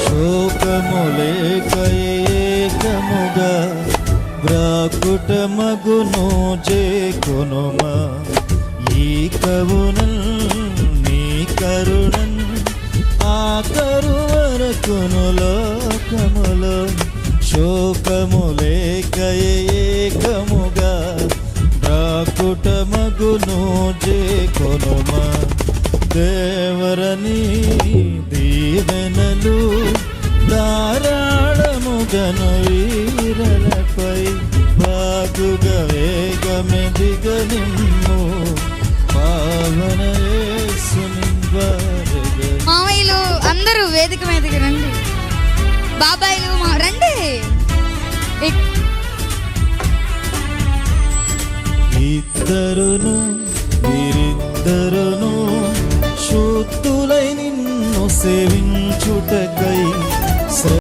శోకములేక ఏకముగా వ్రాకుటమగును చేకొనుమా ఈ కవునల్ నీ కరుణన్ ఆఖరు వరకును లోకములో శోకములేక ఏకముగా వ్రాకుటమగును చేకొనుమా దేవరని దీవెనలు ధారాళముగను వీరలపై బాగుగా వేగమెదిగ నిమ్ము పావన మామయ్యలు అందరూ వేదిక మీదకి రండి, బాబాయిలు రండి. ఇద్దరును వీరిద్దరును శుద్ధులై నిన్ను సేవించుటక